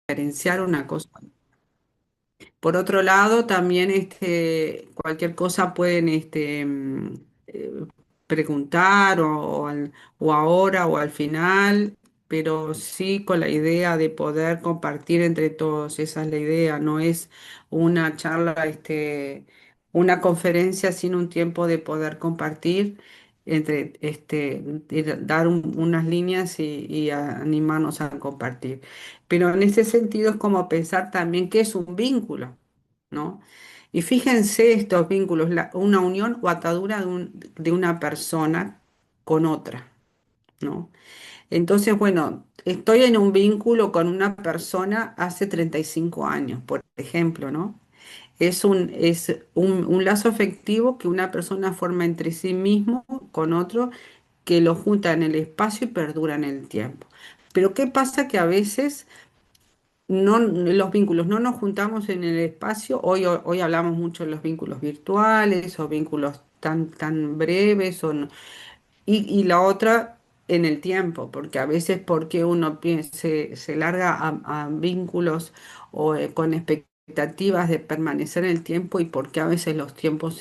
diferenciar una cosa. Por otro lado, también cualquier cosa pueden eh, preguntar o ahora o al final, pero sí con la idea de poder compartir entre todos. Esa es la idea, no es una charla, una conferencia, sino un tiempo de poder compartir y dar unas líneas y animarnos a compartir. Pero en ese sentido es como pensar también qué es un vínculo, ¿no? Y fíjense estos vínculos, una unión o atadura de una persona con otra, ¿no? Entonces, bueno, estoy en un vínculo con una persona hace 35 años, por ejemplo, ¿no? Es un lazo afectivo que una persona forma entre sí mismo con otro, que lo junta en el espacio y perdura en el tiempo. Pero ¿qué pasa? Que a veces no, los vínculos no nos juntamos en el espacio. Hoy hablamos mucho de los vínculos virtuales o vínculos tan breves y la otra en el tiempo, porque a veces porque uno se larga a vínculos con expectativas de permanecer en el tiempo y porque a veces los tiempos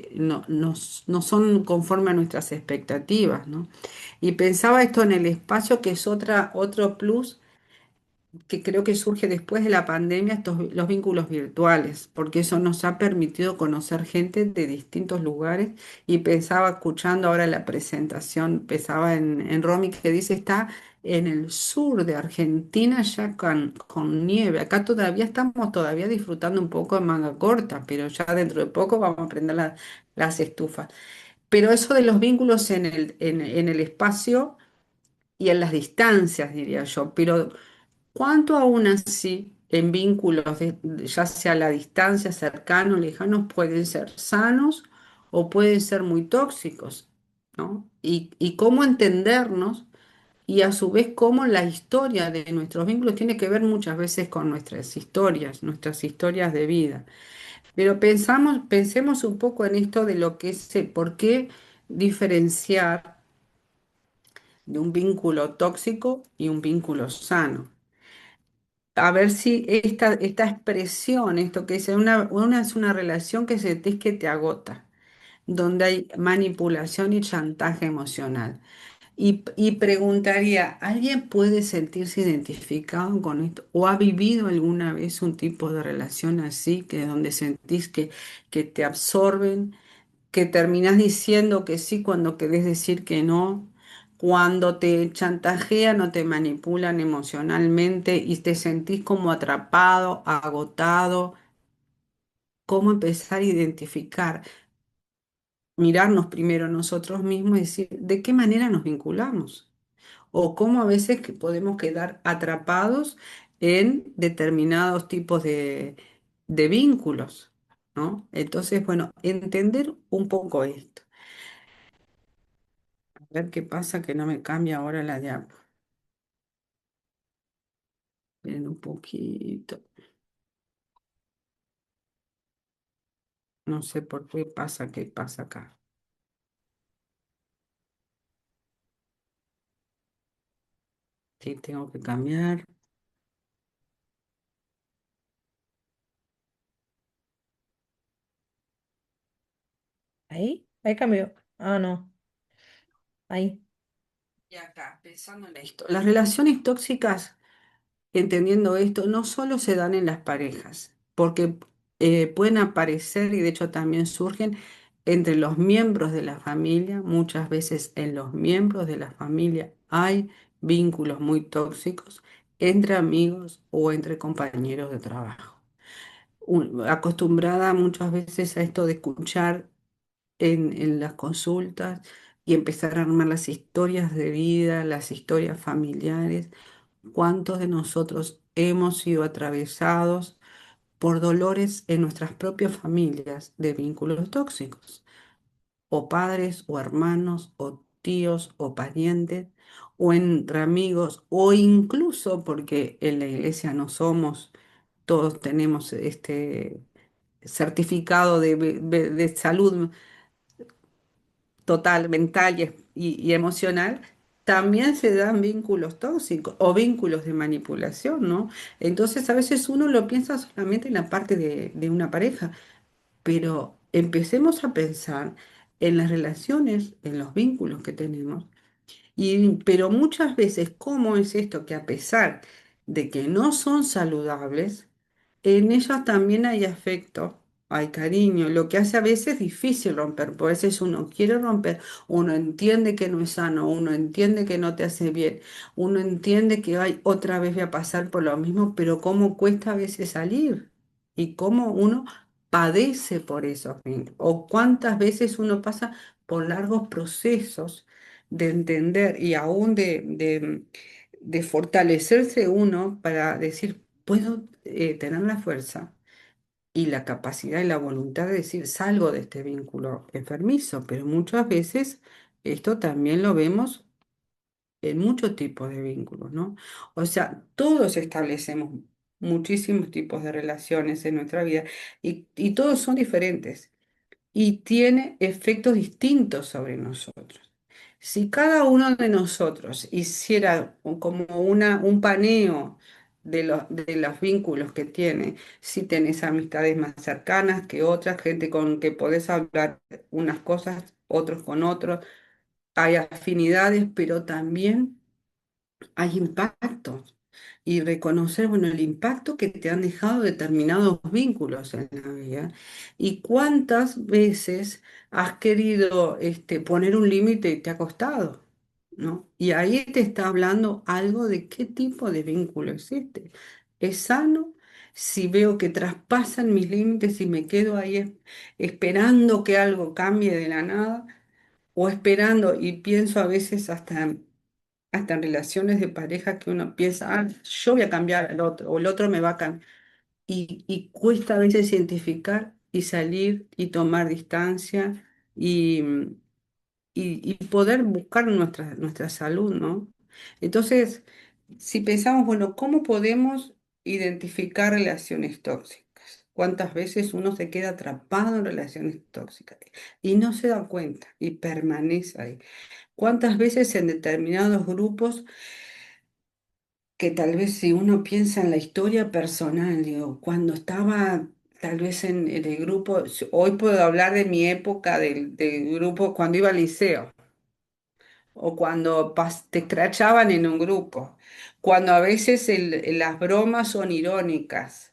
no son conforme a nuestras expectativas, ¿no? Y pensaba esto en el espacio, que es otro plus que creo que surge después de la pandemia, los vínculos virtuales, porque eso nos ha permitido conocer gente de distintos lugares. Y pensaba, escuchando ahora la presentación, pensaba en Romy, que dice está en el sur de Argentina ya con nieve. Acá todavía estamos todavía disfrutando un poco de manga corta, pero ya dentro de poco vamos a prender las estufas. Pero eso de los vínculos en el espacio y en las distancias, diría yo, pero ¿cuánto aún así en vínculos, ya sea a la distancia, cercanos, lejanos, pueden ser sanos o pueden ser muy tóxicos, ¿no? Y cómo entendernos y a su vez cómo la historia de nuestros vínculos tiene que ver muchas veces con nuestras historias de vida. Pero pensemos un poco en esto de lo que es, por qué diferenciar de un vínculo tóxico y un vínculo sano. A ver si esta expresión, esto que es una es una relación que sentís que te agota, donde hay manipulación y chantaje emocional. Y preguntaría, ¿alguien puede sentirse identificado con esto? ¿O ha vivido alguna vez un tipo de relación así, que donde sentís que te absorben, que terminás diciendo que sí cuando querés decir que no, cuando te chantajean o te manipulan emocionalmente y te sentís como atrapado, agotado? ¿Cómo empezar a identificar? Mirarnos primero nosotros mismos y decir, ¿de qué manera nos vinculamos? O cómo a veces que podemos quedar atrapados en determinados tipos de vínculos, ¿no? Entonces, bueno, entender un poco esto. A ver qué pasa que no me cambia ahora la diapo. Esperen un poquito. No sé por qué pasa acá. Sí, tengo que cambiar. Ahí, ahí cambió. Ah, no, ahí. Y acá, pensando en esto. Las relaciones tóxicas, entendiendo esto, no solo se dan en las parejas, porque pueden aparecer y de hecho también surgen entre los miembros de la familia. Muchas veces en los miembros de la familia hay vínculos muy tóxicos entre amigos o entre compañeros de trabajo. Acostumbrada muchas veces a esto de escuchar en las consultas y empezar a armar las historias de vida, las historias familiares. ¿Cuántos de nosotros hemos sido atravesados por dolores en nuestras propias familias de vínculos tóxicos? O padres, o hermanos, o tíos, o parientes, o entre amigos, o incluso porque en la iglesia no somos, todos tenemos este certificado de salud total, mental y emocional. también se dan vínculos tóxicos o vínculos de manipulación, ¿no? Entonces a veces uno lo piensa solamente en la parte de una pareja, pero empecemos a pensar en las relaciones, en los vínculos que tenemos. Pero muchas veces, ¿cómo es esto? Que a pesar de que no son saludables, en ellas también hay afecto, hay cariño, lo que hace a veces difícil romper, porque a veces uno quiere romper, uno entiende que no es sano, uno entiende que no te hace bien, uno entiende que ay, otra vez voy a pasar por lo mismo, pero cómo cuesta a veces salir y cómo uno padece por eso, o cuántas veces uno pasa por largos procesos de entender y aún de fortalecerse uno para decir, puedo tener la fuerza y la capacidad y la voluntad de decir, salgo de este vínculo enfermizo, pero muchas veces esto también lo vemos en muchos tipos de vínculos, ¿no? O sea, todos establecemos muchísimos tipos de relaciones en nuestra vida y todos son diferentes y tiene efectos distintos sobre nosotros. Si cada uno de nosotros hiciera como un paneo de los vínculos que tiene, si tenés amistades más cercanas que otras, gente con que podés hablar unas cosas, otros con otros, hay afinidades, pero también hay impactos y reconocer, bueno, el impacto que te han dejado determinados vínculos en la vida y cuántas veces has querido poner un límite y te ha costado, ¿no? Y ahí te está hablando algo de qué tipo de vínculo es este. ¿Es sano? Si veo que traspasan mis límites y me quedo ahí esperando que algo cambie de la nada, o esperando y pienso a veces hasta en relaciones de pareja que uno piensa, ah, yo voy a cambiar al otro, o el otro me va a cambiar. Y cuesta a veces identificar y salir y tomar distancia y, y poder buscar nuestra salud, ¿no? Entonces, si pensamos, bueno, ¿cómo podemos identificar relaciones tóxicas? ¿Cuántas veces uno se queda atrapado en relaciones tóxicas y no se da cuenta y permanece ahí? ¿Cuántas veces en determinados grupos que tal vez si uno piensa en la historia personal, digo, cuando estaba tal vez en el grupo, hoy puedo hablar de mi época del grupo cuando iba al liceo o cuando te escrachaban en un grupo, cuando a veces las bromas son irónicas,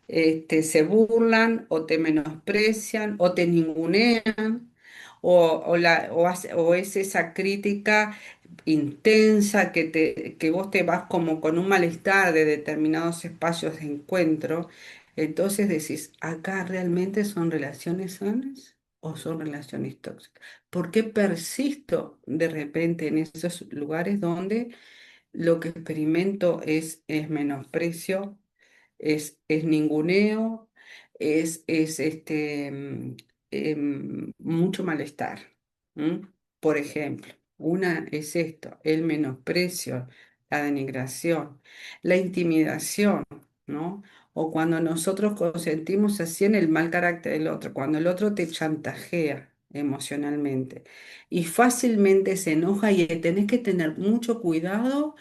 se burlan o te menosprecian o te ningunean o es esa crítica intensa que vos te vas como con un malestar de determinados espacios de encuentro. Entonces decís, ¿acá realmente son relaciones sanas o son relaciones tóxicas? ¿Por qué persisto de repente en esos lugares donde lo que experimento es menosprecio? Es ninguneo, es mucho malestar. ¿M? Por ejemplo, una es esto, el menosprecio, la denigración, la intimidación, ¿no? O cuando nosotros consentimos así en el mal carácter del otro, cuando el otro te chantajea emocionalmente y fácilmente se enoja y tenés que tener mucho cuidado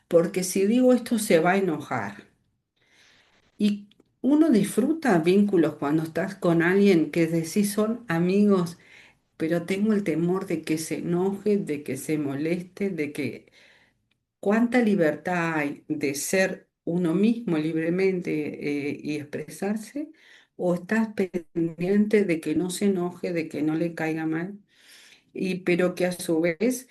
porque si digo esto se va a enojar. Y uno disfruta vínculos cuando estás con alguien que decís son amigos, pero tengo el temor de que se enoje, de que se moleste, de que cuánta libertad hay de ser uno mismo libremente y expresarse, o estás pendiente de que no se enoje, de que no le caiga mal pero que a su vez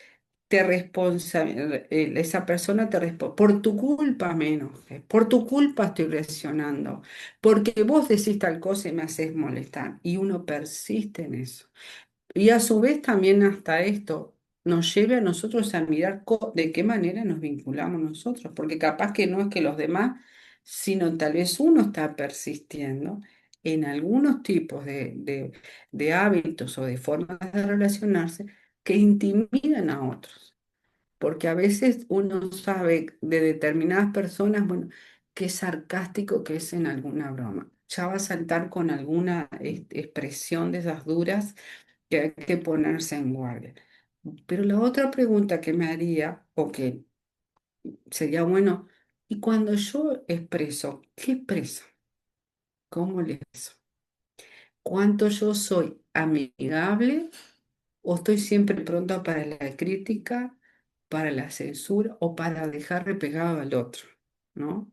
esa persona te responde, por tu culpa me enojé, por tu culpa estoy reaccionando, porque vos decís tal cosa y me haces molestar, y uno persiste en eso. Y a su vez también hasta esto nos lleve a nosotros a mirar de qué manera nos vinculamos nosotros, porque capaz que no es que los demás, sino tal vez uno está persistiendo en algunos tipos de hábitos o de formas de relacionarse que intimidan a otros. Porque a veces uno sabe de determinadas personas, bueno, qué sarcástico que es en alguna broma. Ya va a saltar con alguna expresión de esas duras que hay que ponerse en guardia. Pero la otra pregunta que me haría, o que sería bueno, y cuando yo expreso, ¿qué expreso? ¿Cómo le expreso? ¿Cuánto yo soy amigable o estoy siempre pronto para la crítica, para la censura o para dejar repegado al otro? ¿No?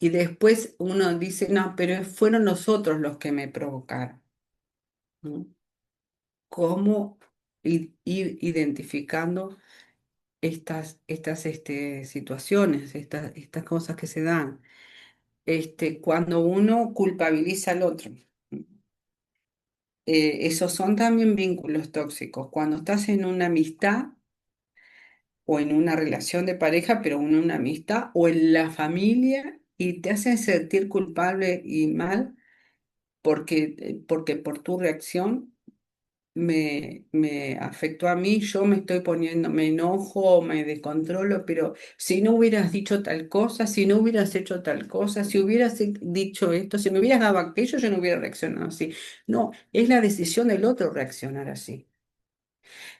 Y después uno dice, no, pero fueron los otros los que me provocaron, ¿no? ¿Cómo ir identificando estas situaciones, estas cosas que se dan? Cuando uno culpabiliza al otro. Esos son también vínculos tóxicos. Cuando estás en una amistad o en una relación de pareja, pero en una amistad o en la familia y te hacen sentir culpable y mal porque por tu reacción me afectó a mí, yo me estoy poniendo, me enojo, me descontrolo, pero si no hubieras dicho tal cosa, si no hubieras hecho tal cosa, si hubieras dicho esto, si me hubieras dado aquello, yo no hubiera reaccionado así. No, es la decisión del otro reaccionar así.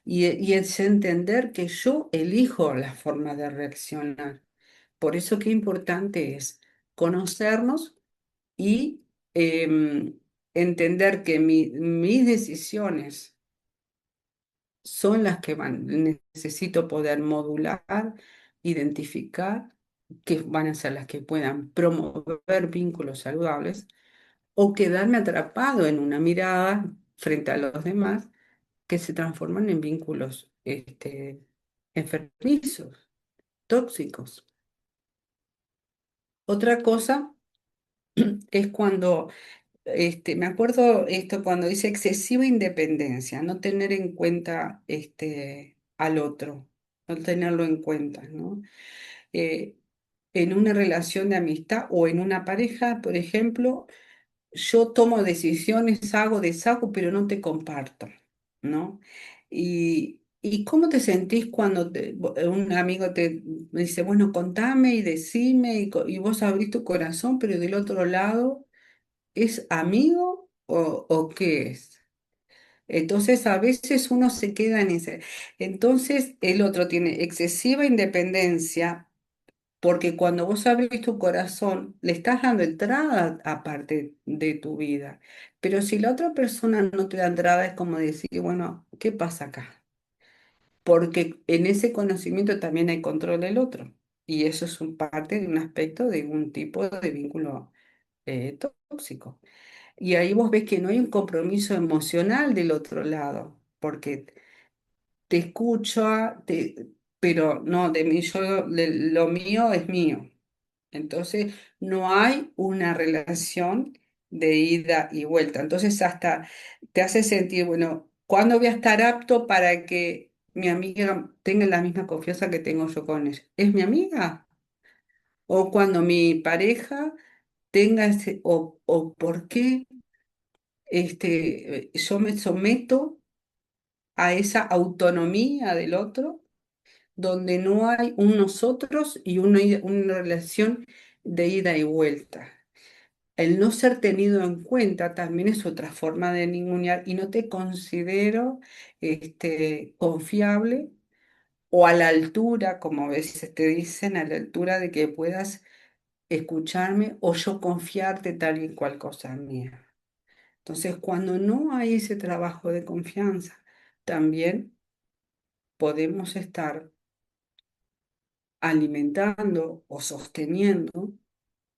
Y es entender que yo elijo la forma de reaccionar. Por eso qué importante es conocernos y entender que mis decisiones son las que van. Necesito poder modular, identificar, que van a ser las que puedan promover vínculos saludables o quedarme atrapado en una mirada frente a los demás que se transforman en vínculos enfermizos, tóxicos. Otra cosa es cuando me acuerdo esto cuando dice excesiva independencia, no tener en cuenta al otro, no tenerlo en cuenta, ¿no? Eh, en una relación de amistad o en una pareja, por ejemplo, yo tomo decisiones, hago, deshago, pero no te comparto, ¿no? ¿Y cómo te sentís cuando un amigo te dice, bueno, contame y decime, y vos abrís tu corazón, pero del otro lado... ¿Es amigo o qué es? Entonces a veces uno se queda en ese. Entonces el otro tiene excesiva independencia porque cuando vos abrís tu corazón le estás dando entrada a parte de tu vida. Pero si la otra persona no te da entrada es como decir, bueno, ¿qué pasa acá? Porque en ese conocimiento también hay control del otro. Y eso es un parte de un aspecto de un tipo de vínculo tóxico. Y ahí vos ves que no hay un compromiso emocional del otro lado, porque te escucha, pero no, de mí, lo mío es mío. Entonces no hay una relación de ida y vuelta. Entonces hasta te hace sentir, bueno, ¿cuándo voy a estar apto para que mi amiga tenga la misma confianza que tengo yo con ella? ¿Es mi amiga? ¿O cuando mi pareja tenga ese, o por qué? Yo me someto a esa autonomía del otro, donde no hay un nosotros y una relación de ida y vuelta. El no ser tenido en cuenta también es otra forma de ningunear y no te considero confiable o a la altura, como a veces te dicen, a la altura de que puedas escucharme o yo confiarte tal y cual cosa mía. Entonces, cuando no hay ese trabajo de confianza, también podemos estar alimentando o sosteniendo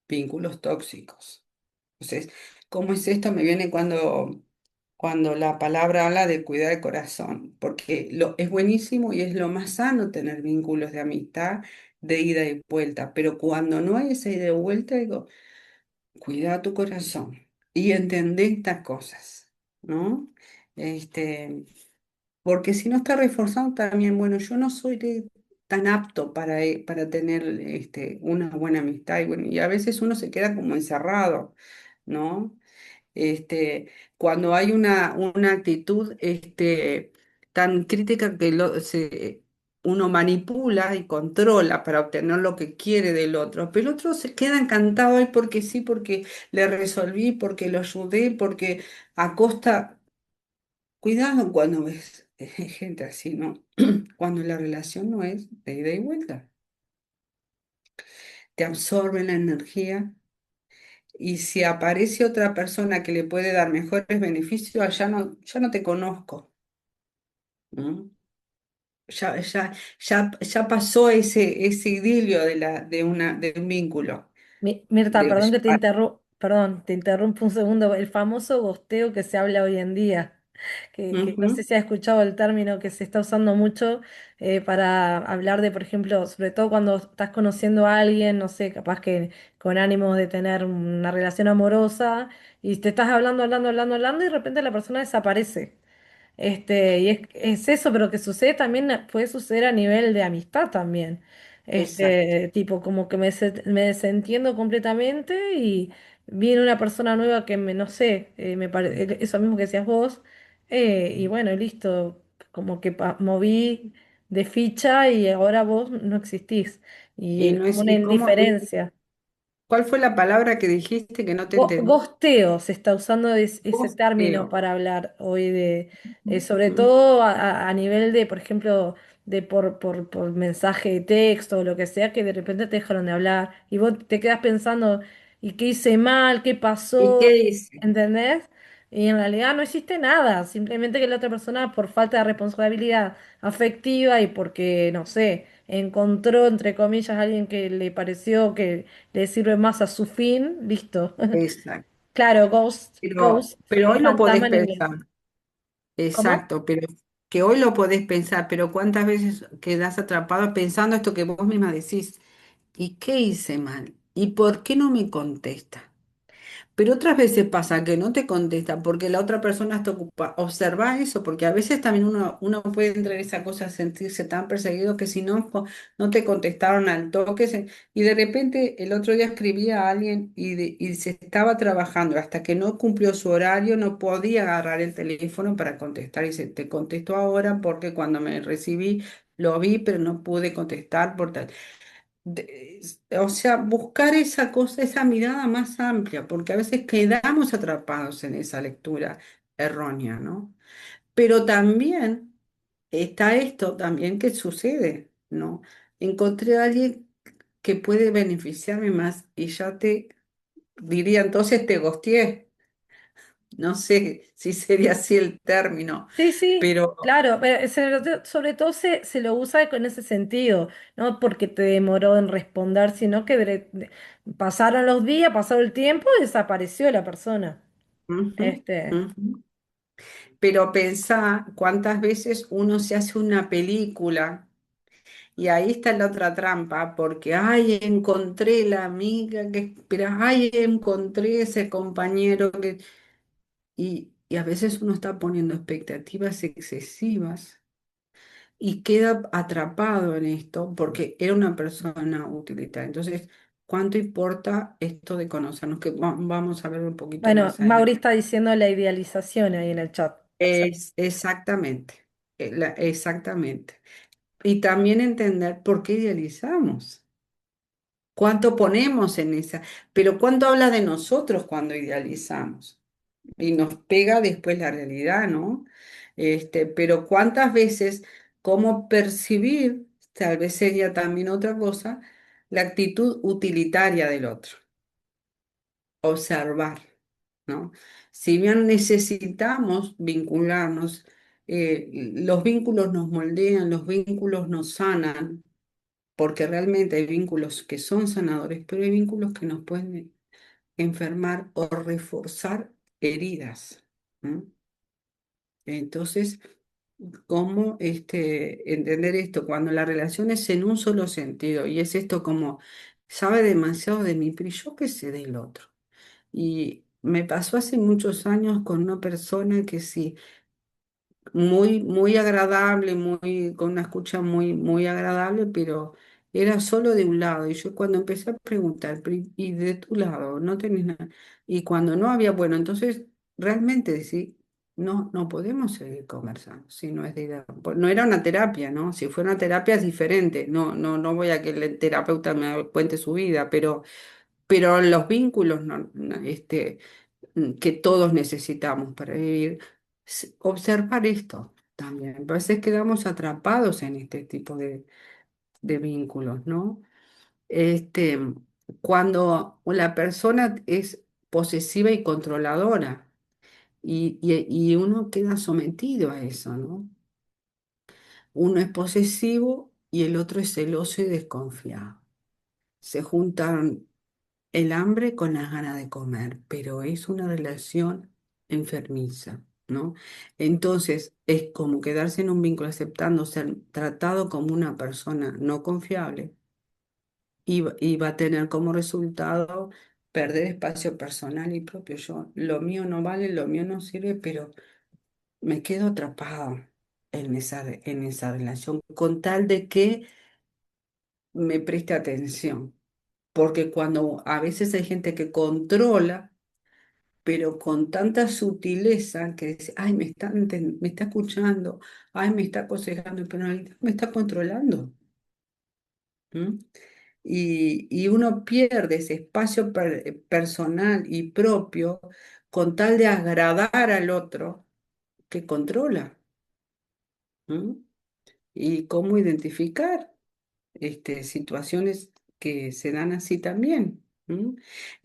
vínculos tóxicos. Entonces, ¿cómo es esto? Me viene cuando la palabra habla de cuidar el corazón, porque es buenísimo y es lo más sano tener vínculos de amistad, de ida y vuelta, pero cuando no hay esa ida y vuelta, digo, cuida tu corazón y entendé estas cosas, ¿no? Este, Porque si no está reforzando también, bueno, yo no soy tan apto para tener una buena amistad y a veces uno se queda como encerrado, ¿no? Cuando hay una actitud tan crítica que uno manipula y controla para obtener lo que quiere del otro, pero el otro se queda encantado ahí porque sí, porque le resolví, porque lo ayudé, porque a costa... Cuidado cuando ves gente así, ¿no? Cuando la relación no es de ida y vuelta, te absorbe la energía y si aparece otra persona que le puede dar mejores beneficios, ya no te conozco, ¿no? Ya pasó ese idilio de un vínculo. Mirta, De- perdón que perdón, te interrumpo un segundo. El famoso gosteo que se habla hoy en día, que no sé Ujú, si has escuchado el término que se está usando mucho para hablar de, por ejemplo, sobre todo cuando estás conociendo a alguien, no sé, capaz que con ánimos de tener una relación amorosa y te estás hablando y de repente la persona desaparece. Y es eso, pero que sucede también, puede suceder a nivel de amistad también. exacto. Tipo, como que me desentiendo completamente y viene una persona nueva que no sé, eso mismo que decías vos, y bueno, listo, como que moví de ficha y ahora vos no existís. Y Y es no como es, una ¿y cómo, indiferencia. cuál fue la palabra que dijiste que no te entendí? Gosteo se está usando ese término Posteo. para hablar hoy de, sobre Ujú, todo a nivel de, por ejemplo, de por mensaje de texto o lo que sea, que de repente te dejaron de hablar y vos te quedas pensando, ¿y qué hice mal? ¿Qué ¿y pasó? qué hice? ¿Entendés? Y en realidad no hiciste nada, simplemente que la otra persona por falta de responsabilidad afectiva y porque, no sé, encontró, entre comillas, a alguien que le pareció que le sirve más a su fin, listo. Exacto. Claro, ghost Pero es hoy lo fantasma podés en inglés. pensar. ¿Cómo? Exacto, pero que hoy lo podés pensar, pero ¿cuántas veces quedás atrapado pensando esto que vos misma decís? ¿Y qué hice mal? ¿Y por qué no me contesta? Pero otras veces pasa que no te contesta porque la otra persona está ocupada. Observa eso, porque a veces también uno puede entrar en esa cosa, sentirse tan perseguido que si no, no te contestaron al toque. Y de repente el otro día escribía a alguien y se estaba trabajando hasta que no cumplió su horario, no podía agarrar el teléfono para contestar. Y dice, te contesto ahora porque cuando me recibí lo vi, pero no pude contestar por tal o sea, buscar esa cosa, esa mirada más amplia, porque a veces quedamos atrapados en esa lectura errónea, ¿no? Pero también está esto también que sucede, ¿no? Encontré a alguien que puede beneficiarme más y ya te diría, entonces te gosteé. No sé si sería así el término, Sí, sí, pero claro, pero sobre todo se lo usa con ese sentido, no porque te demoró en responder, sino que pasaron los días, pasó el tiempo y desapareció la persona. ujú, Este, ujú. Pero pensá cuántas veces uno se hace una película. Y ahí está la otra trampa, porque, ay, encontré la amiga que espera, ay, encontré ese compañero que... Y a veces uno está poniendo expectativas excesivas y queda atrapado en esto porque era una persona utilitaria. Entonces, ¿cuánto importa esto de conocernos? Que vamos a ver un poquito bueno, más Mauri adelante. está diciendo la idealización ahí en el chat. Es exactamente, exactamente. Y también entender por qué idealizamos. ¿Cuánto ponemos en esa? Pero ¿cuánto habla de nosotros cuando idealizamos? Y nos pega después la realidad, ¿no? Pero ¿cuántas veces, cómo percibir, tal vez sería también otra cosa, la actitud utilitaria del otro, observar, ¿no? Si bien necesitamos vincularnos, los vínculos nos moldean, los vínculos nos sanan, porque realmente hay vínculos que son sanadores, pero hay vínculos que nos pueden enfermar o reforzar heridas. ¿No? Entonces, ¿cómo entender esto? Cuando la relación es en un solo sentido y es esto como, sabe demasiado de mí, pero ¿y yo qué sé del otro? Y me pasó hace muchos años con una persona que sí muy agradable, con una escucha muy agradable, pero era solo de un lado. Y yo cuando empecé a preguntar, "Pero ¿y de tu lado? No tenés nada. Y cuando no había, bueno, entonces realmente decir, no podemos seguir conversando si no es de idea. No era una terapia, ¿no? Si fuera una terapia es diferente. No voy a que el terapeuta me cuente su vida, pero los vínculos que todos necesitamos para vivir, observar esto. también. A veces quedamos atrapados en este tipo de vínculos, ¿no? Este, cuando la persona es posesiva y controladora y uno queda sometido a eso, ¿no? Uno es posesivo y el otro es celoso y desconfiado. Se juntan el hambre con las ganas de comer, pero es una relación enfermiza, ¿no? Entonces es como quedarse en un vínculo aceptando ser tratado como una persona no confiable y va a tener como resultado perder espacio personal y propio. Yo, lo mío no vale, lo mío no sirve, pero me quedo atrapado en esa relación con tal de que me preste atención. Porque cuando a veces hay gente que controla, pero con tanta sutileza que dice, ay, me está escuchando, ay, me está aconsejando, pero en realidad me está controlando. ¿M? Y uno pierde ese espacio personal y propio con tal de agradar al otro que controla. ¿M? Y cómo identificar situaciones que se dan así también. ¿M?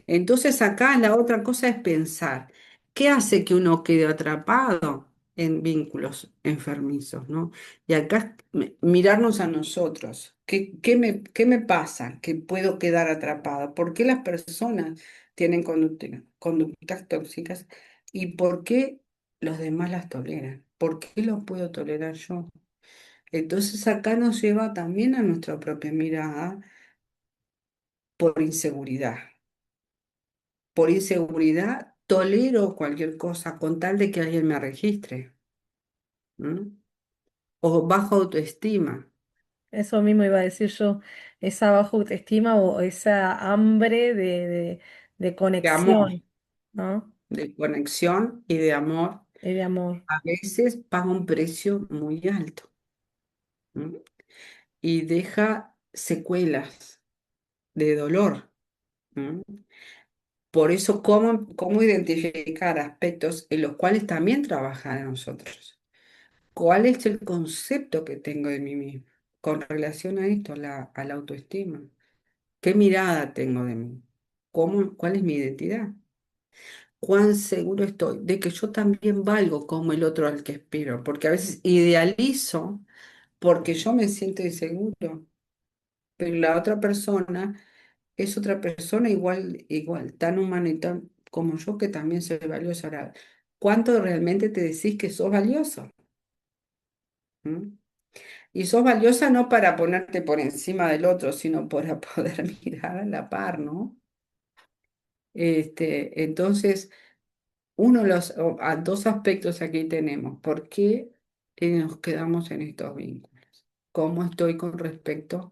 Entonces acá la otra cosa es pensar, ¿qué hace que uno quede atrapado en vínculos enfermizos, ¿no? Y acá mirarnos a nosotros, qué me pasa que puedo quedar atrapada? ¿Por qué las personas tienen conductas tóxicas y por qué los demás las toleran? ¿Por qué lo puedo tolerar yo? Entonces acá nos lleva también a nuestra propia mirada por inseguridad. Por inseguridad tolero cualquier cosa con tal de que alguien me registre. ¿M? O bajo autoestima, Eso mismo iba a decir yo, esa baja autoestima o esa hambre de de amor, conexión, ¿no? de conexión y de amor, Y de amor. a veces paga un precio muy alto. ¿M? Y deja secuelas de dolor. ¿M? Por eso, ¿cómo identificar aspectos en los cuales también trabajar en nosotros? ¿Cuál es el concepto que tengo de mí mismo con relación a esto, a la autoestima? ¿Qué mirada tengo de mí? ¿Cuál es mi identidad? ¿Cuán seguro estoy de que yo también valgo como el otro al que espero? Porque a veces idealizo porque yo me siento inseguro, pero la otra persona es otra persona igual, tan humana y tan como yo que también soy valiosa. Ahora, ¿cuánto realmente te decís que sos valioso? ¿Mm? Y sos valiosa no para ponerte por encima del otro, sino para poder mirar a la par, ¿no? Entonces, dos aspectos aquí tenemos. ¿Por qué nos quedamos en estos vínculos? ¿Cómo estoy con respecto?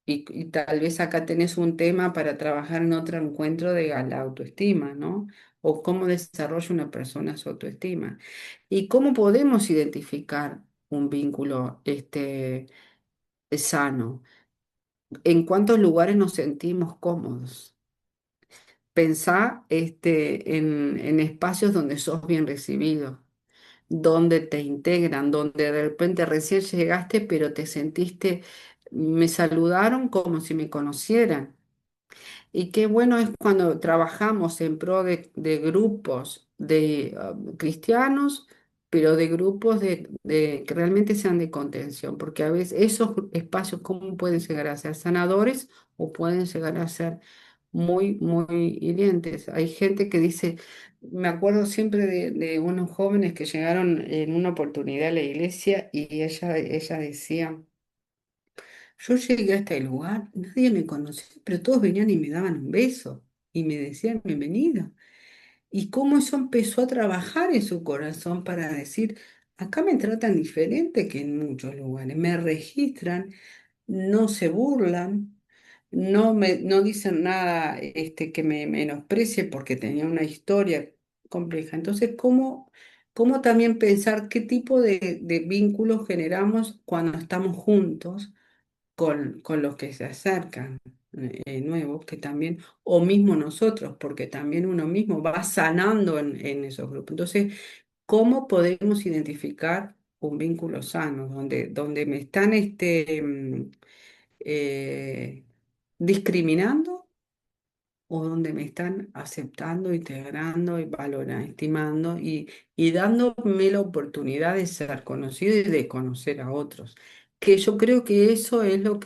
Y tal vez acá tenés un tema para trabajar en otro encuentro de la autoestima, ¿no? O cómo desarrolla una persona su autoestima. Y cómo podemos identificar un vínculo sano. ¿En cuántos lugares nos sentimos cómodos? Pensá en espacios donde sos bien recibido, donde te integran, donde de repente recién llegaste, pero te sentiste, me saludaron como si me conocieran. Y qué bueno es cuando trabajamos en pro de grupos de cristianos, pero de grupos que realmente sean de contención, porque a veces esos espacios cómo pueden llegar a ser sanadores o pueden llegar a ser muy hirientes. Hay gente que dice, me acuerdo siempre de unos jóvenes que llegaron en una oportunidad a la iglesia y ella decía, yo llegué a este lugar, nadie me conocía, pero todos venían y me daban un beso y me decían bienvenida. Y cómo eso empezó a trabajar en su corazón para decir, acá me tratan diferente que en muchos lugares, me registran, no se burlan, no dicen nada que me menosprecie porque tenía una historia compleja. Entonces, ¿cómo también pensar qué tipo de vínculos generamos cuando estamos juntos? Con los que se acercan nuevos, que también, o mismo nosotros, porque también uno mismo va sanando en esos grupos. Entonces, ¿cómo podemos identificar un vínculo sano, donde me están eh, discriminando o donde me están aceptando, integrando y valorando, estimando y dándome la oportunidad de ser conocido y de conocer a otros. Que yo creo que eso es lo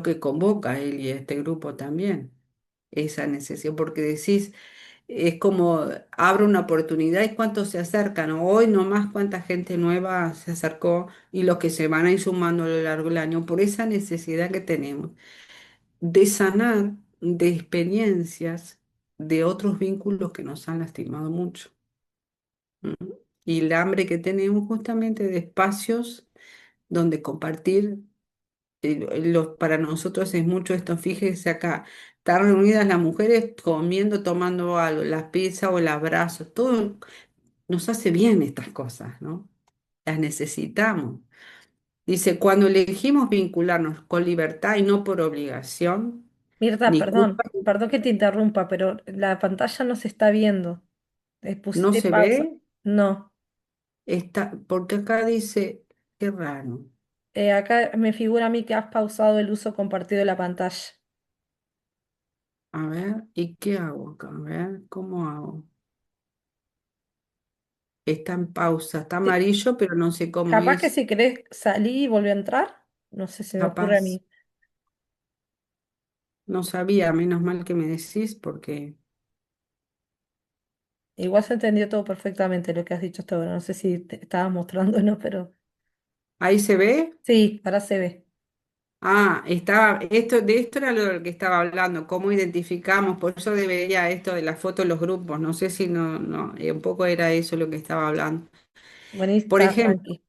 que convoca a él y a este grupo también, esa necesidad, porque decís, es como abre una oportunidad y cuántos se acercan. Hoy nomás cuánta gente nueva se acercó y los que se van a ir sumando a lo largo del año por esa necesidad que tenemos de sanar de experiencias de otros vínculos que nos han lastimado mucho. ¿M? Y el hambre que tenemos justamente de espacios donde compartir, para nosotros es mucho esto, fíjese acá, estar reunidas las mujeres comiendo, tomando algo, las pizzas o el abrazo, todo nos hace bien estas cosas, ¿no? Las necesitamos. Dice, cuando elegimos vincularnos con libertad y no por obligación, Mirta, ni culpa, perdón que te interrumpa, pero la pantalla no se está viendo. no Pusiste se pausa. ve. No. Porque acá dice, qué raro. Acá me figura a mí que has pausado el uso compartido de la pantalla. A ver, ¿y qué hago acá? A ver, ¿cómo hago? Está en pausa, está Sí, amarillo, pero no sé cómo capaz que es. si querés salir y volver a entrar, no sé, se me ocurre a Capaz, mí. no sabía, menos mal que me decís, porque Igual se entendió todo perfectamente lo que has dicho hasta ahora. No sé si te estabas mostrando o no, pero ahí se ve. sí, ahora se ve. Ah, de esto era lo que estaba hablando, cómo identificamos, por eso debería esto de la foto de los grupos, no sé si un poco era eso lo que estaba hablando. Bueno, ahí Por está, ejemplo, tranqui.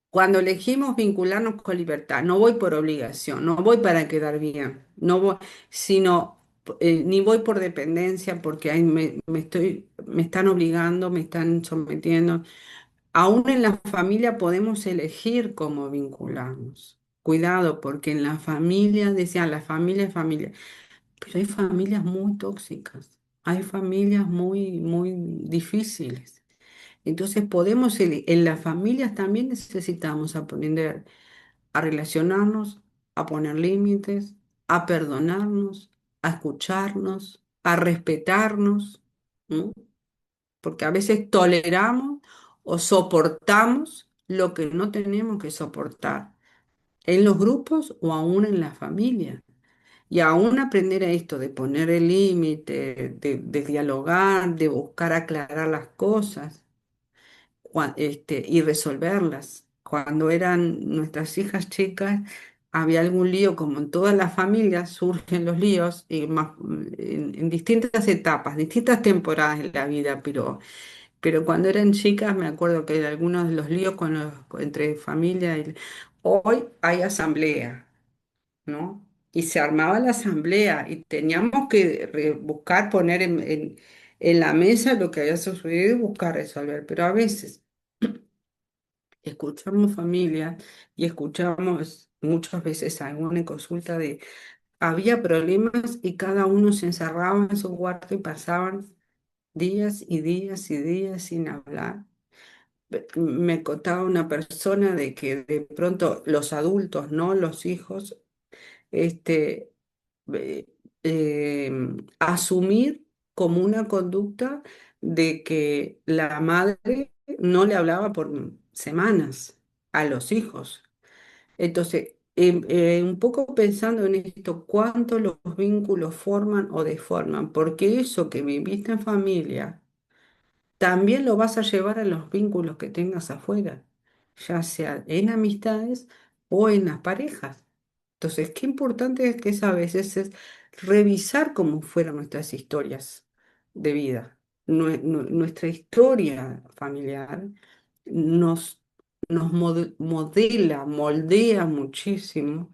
cuando elegimos vincularnos con libertad, no voy por obligación, no voy para quedar bien, no voy, sino ni voy por dependencia porque me están obligando, me están sometiendo. Aún en la familia podemos elegir cómo vincularnos. Cuidado, porque en la familia, decían, la familia es familia, pero hay familias muy tóxicas, hay familias muy difíciles. Entonces en las familias también necesitamos aprender a relacionarnos, a poner límites, a perdonarnos, a escucharnos, a respetarnos, ¿no? Porque a veces toleramos o soportamos lo que no tenemos que soportar en los grupos o aún en la familia. Y aún aprender a esto de poner el límite, de dialogar, de buscar aclarar las cosas y resolverlas. Cuando eran nuestras hijas chicas, había algún lío, como en todas las familias surgen los líos, y más, en distintas etapas, distintas temporadas de la vida, pero cuando eran chicas me acuerdo que algunos de los líos entre familia hoy hay asamblea, ¿no? Y se armaba la asamblea y teníamos que buscar poner en la mesa lo que había sucedido y buscar resolver, pero a veces escuchamos familia y escuchamos muchas veces alguna consulta de había problemas y cada uno se encerraba en su cuarto y pasaban días y días y días sin hablar. Me contaba una persona de que de pronto los adultos, no los hijos, este, eh, asumir como una conducta de que la madre no le hablaba por semanas a los hijos. Entonces, un poco pensando en esto, cuánto los vínculos forman o deforman, porque eso que viviste en familia también lo vas a llevar a los vínculos que tengas afuera, ya sea en amistades o en las parejas. Entonces, qué importante es que a veces es revisar cómo fueron nuestras historias de vida. Nuestra historia familiar nos, modela, moldea muchísimo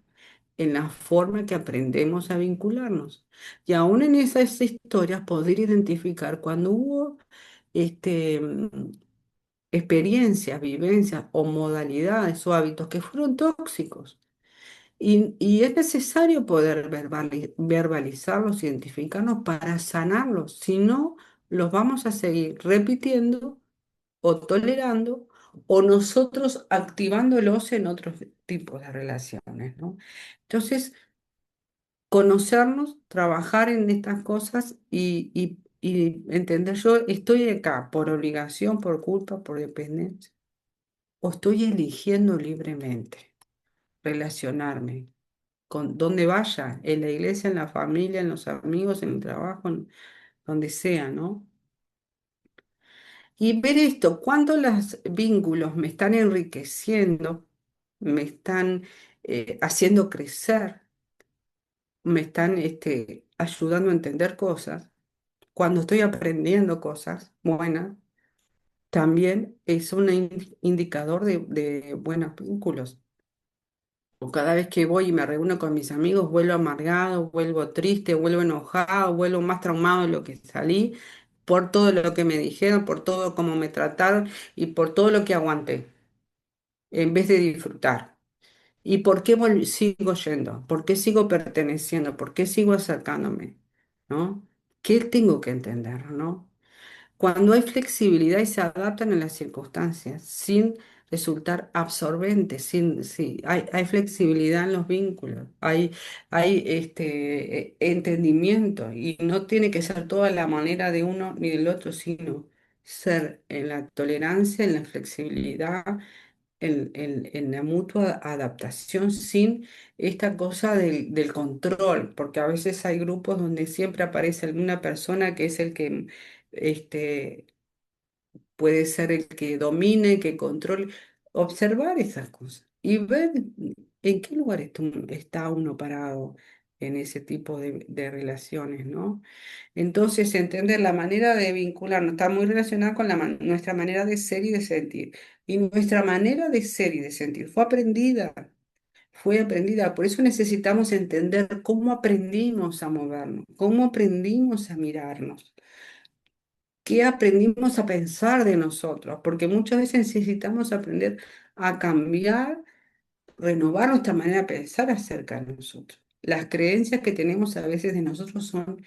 en la forma que aprendemos a vincularnos. Y aún en esas historias poder identificar cuando hubo este, mm, experiencias, vivencias o modalidades o hábitos que fueron tóxicos. Y es necesario poder verbalizarlos, identificarlos para sanarlos, si no, los vamos a seguir repitiendo o tolerando o nosotros activándolos en otros tipos de relaciones, ¿no? Entonces, conocernos, trabajar en estas cosas y entender, yo estoy acá por obligación, por culpa, por dependencia, o estoy eligiendo libremente relacionarme con donde vaya, en la iglesia, en la familia, en los amigos, en el trabajo, donde sea, ¿no? Y ver esto, cuando los vínculos me están enriqueciendo, me están haciendo crecer, me están ayudando a entender cosas, cuando estoy aprendiendo cosas buenas, también es un indicador de buenos vínculos. O cada vez que voy y me reúno con mis amigos, vuelvo amargado, vuelvo triste, vuelvo enojado, vuelvo más traumado de lo que salí, por todo lo que me dijeron, por todo cómo me trataron y por todo lo que aguanté, en vez de disfrutar. ¿Y por qué sigo yendo? ¿Por qué sigo perteneciendo? ¿Por qué sigo acercándome? ¿No? ¿Qué tengo que entender, no? Cuando hay flexibilidad y se adaptan a las circunstancias, sin resultar absorbentes, sí, hay flexibilidad en los vínculos, hay entendimiento y no tiene que ser toda la manera de uno ni del otro, sino ser en la tolerancia, en la flexibilidad, en la mutua adaptación, sin esta cosa del control, porque a veces hay grupos donde siempre aparece alguna persona que es el que este, puede ser el que domine, que controle, observar esas cosas y ver en qué lugar está uno parado en ese tipo de relaciones, ¿no? Entonces, entender la manera de vincularnos está muy relacionada con nuestra manera de ser y de sentir. Y nuestra manera de ser y de sentir fue aprendida. Por eso necesitamos entender cómo aprendimos a movernos, cómo aprendimos a mirarnos, qué aprendimos a pensar de nosotros, porque muchas veces necesitamos aprender a cambiar, renovar nuestra manera de pensar acerca de nosotros. Las creencias que tenemos a veces de nosotros son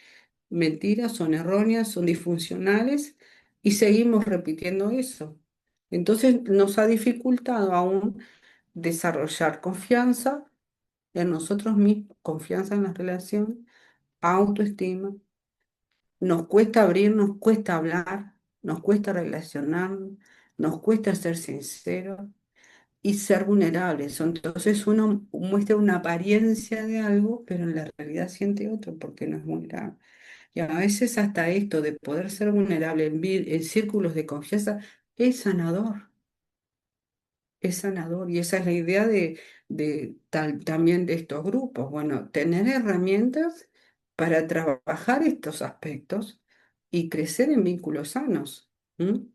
mentiras, son erróneas, son disfuncionales y seguimos repitiendo eso. Entonces nos ha dificultado aún desarrollar confianza en nosotros mismos, confianza en la relación, autoestima. Nos cuesta abrir, nos cuesta hablar, nos cuesta relacionarnos, nos cuesta ser sinceros y ser vulnerables. Entonces uno muestra una apariencia de algo, pero en la realidad siente otro porque no es vulnerable. Y a veces hasta esto de poder ser vulnerable en círculos de confianza es sanador, es sanador. Y esa es la idea también de estos grupos. Bueno, tener herramientas para trabajar estos aspectos y crecer en vínculos sanos, ¿m?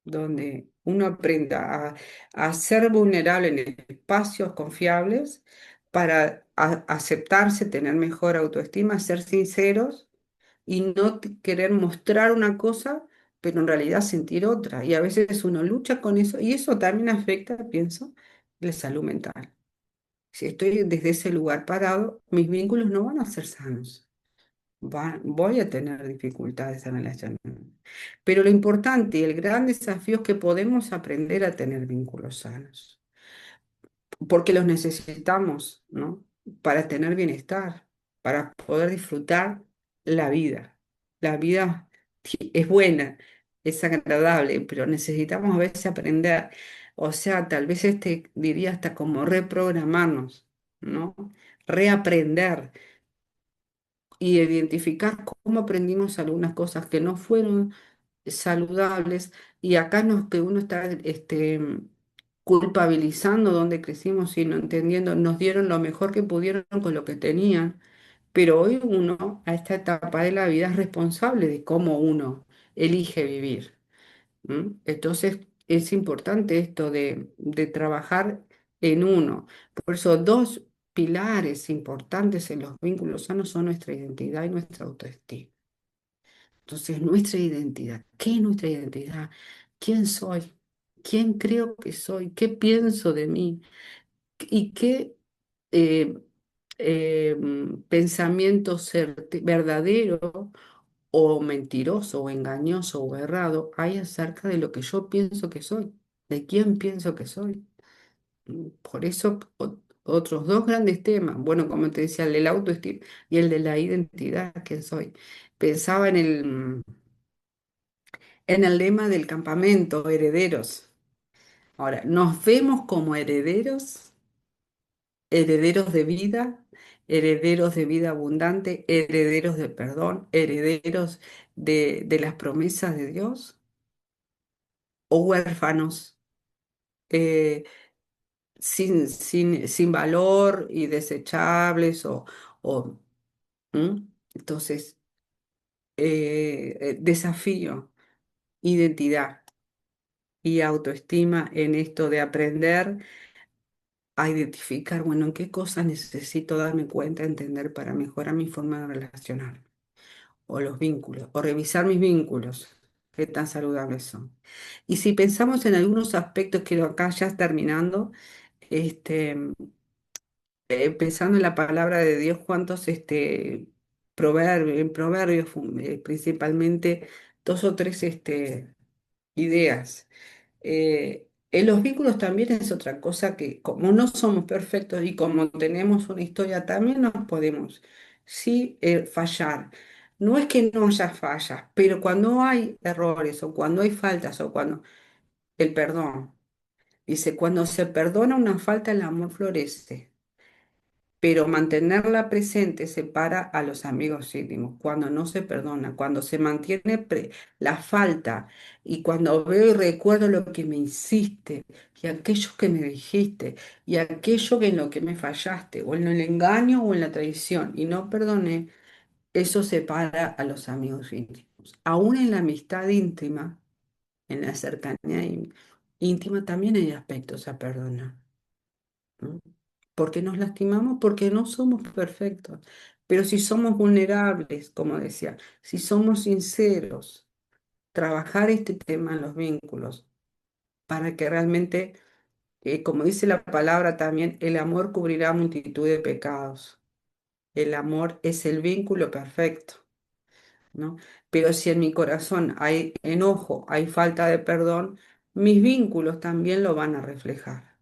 Donde uno aprenda a ser vulnerable en espacios confiables para aceptarse, tener mejor autoestima, ser sinceros y no querer mostrar una cosa, pero en realidad sentir otra. Y a veces uno lucha con eso y eso también afecta, pienso, la salud mental. Si estoy desde ese lugar parado, mis vínculos no van a ser sanos. Voy a tener dificultades en relacionarme. Pero lo importante y el gran desafío es que podemos aprender a tener vínculos sanos porque los necesitamos, ¿no? Para tener bienestar, para poder disfrutar la vida. La vida es buena, es agradable, pero necesitamos a veces aprender, o sea, tal vez diría hasta como reprogramarnos, ¿no? Reaprender y identificar cómo aprendimos algunas cosas que no fueron saludables y acá que uno está culpabilizando donde crecimos y no entendiendo, nos dieron lo mejor que pudieron con lo que tenían, pero hoy uno a esta etapa de la vida es responsable de cómo uno elige vivir. Entonces es importante esto de trabajar en uno. Por eso dos pilares importantes en los vínculos sanos son nuestra identidad y nuestra autoestima. Entonces, nuestra identidad, ¿qué es nuestra identidad? ¿Quién soy? ¿Quién creo que soy? ¿Qué pienso de mí? ¿Y qué eh, pensamiento verdadero o mentiroso o engañoso o errado hay acerca de lo que yo pienso que soy? de quién pienso que soy. Por eso, otros dos grandes temas, bueno, como te decía, el de la autoestima y el de la identidad, quién soy. Pensaba en el lema del campamento, herederos. Ahora, ¿nos vemos como herederos? Herederos herederos de vida abundante, herederos de perdón, herederos de las promesas de Dios, o huérfanos, eh, sin valor y desechables, o, ¿m? Entonces, desafío, identidad y autoestima en esto de aprender a identificar, bueno, en qué cosas necesito darme cuenta, entender para mejorar mi forma de relacionar, o los vínculos, o revisar mis vínculos, qué tan saludables son. Y si pensamos en algunos aspectos que acá ya terminando, este, pensando en la palabra de Dios, cuántos proverbios, en proverbios principalmente dos o tres ideas. En los vínculos también es otra cosa que como no somos perfectos y como tenemos una historia, también nos podemos, sí, fallar. No es que no haya fallas, pero cuando hay errores o cuando hay faltas o cuando el perdón, dice, cuando se perdona una falta, el amor florece, pero mantenerla presente separa a los amigos íntimos. Cuando no se perdona, cuando se mantiene la falta y cuando veo y recuerdo lo que me hiciste y aquello que me dijiste y aquello que en lo que me fallaste o en el engaño o en la traición y no perdoné, eso separa a los amigos íntimos. Aún en la amistad íntima, en la cercanía íntima, también hay aspectos a perdonar. ¿No? Porque nos lastimamos, porque no somos perfectos. Pero si somos vulnerables, como decía, si somos sinceros, trabajar este tema en los vínculos para que realmente, como dice la palabra también, el amor cubrirá multitud de pecados. El amor es el vínculo perfecto, ¿no? Pero si en mi corazón hay enojo, hay falta de perdón, mis vínculos también lo van a reflejar.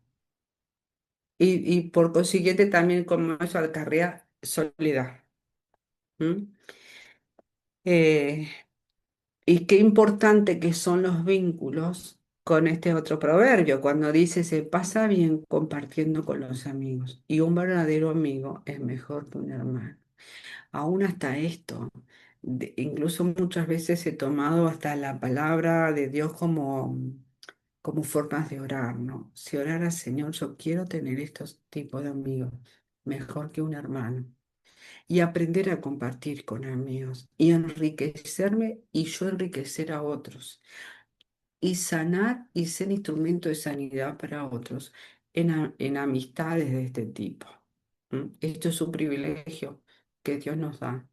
Y por consiguiente también como eso acarrea soledad. ¿M? Eh, y qué importante que son los vínculos con este otro proverbio, cuando dice se pasa bien compartiendo con los amigos y un verdadero amigo es mejor que un hermano. Aún hasta esto, incluso muchas veces he tomado hasta la palabra de Dios como formas de orar, ¿no? Si orara, Señor, yo quiero tener estos tipos de amigos, mejor que un hermano. Y aprender a compartir con amigos y enriquecerme y yo enriquecer a otros y sanar y ser instrumento de sanidad para otros en amistades de este tipo. ¿M? Esto es un privilegio que Dios nos da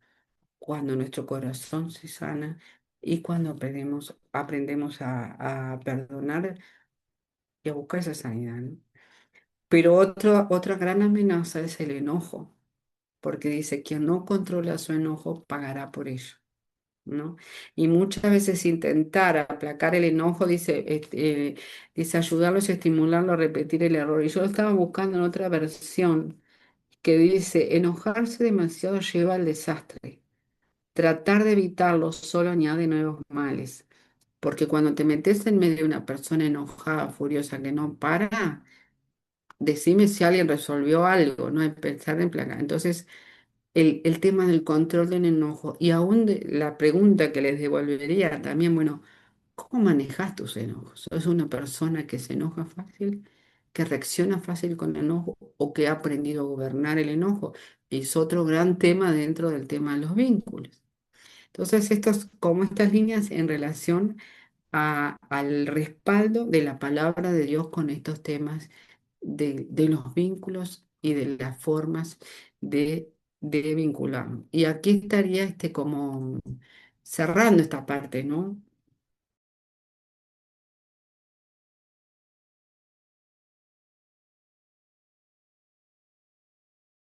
cuando nuestro corazón se sana y cuando aprendemos a perdonar y a buscar esa sanidad, ¿no? Pero otra gran amenaza es el enojo, porque dice, quien no controla su enojo pagará por ello, ¿no? Y muchas veces intentar aplacar el enojo, dice ayudarlos a estimularlo a repetir el error. Y yo lo estaba buscando en otra versión que dice, enojarse demasiado lleva al desastre. Tratar de evitarlo solo añade nuevos males. Porque cuando te metes en medio de una persona enojada, furiosa, que no para, decime si alguien resolvió algo, no hay pensar en placa. Entonces, el tema del control del enojo y aún la pregunta que les devolvería también, bueno, ¿cómo manejas tus enojos? ¿Sos una persona que se enoja fácil, que reacciona fácil con el enojo o que ha aprendido a gobernar el enojo? Es otro gran tema dentro del tema de los vínculos. Entonces, como estas líneas en relación al respaldo de la palabra de Dios con estos temas de los vínculos y de las formas de vincularnos. Y aquí estaría como cerrando esta parte, ¿no?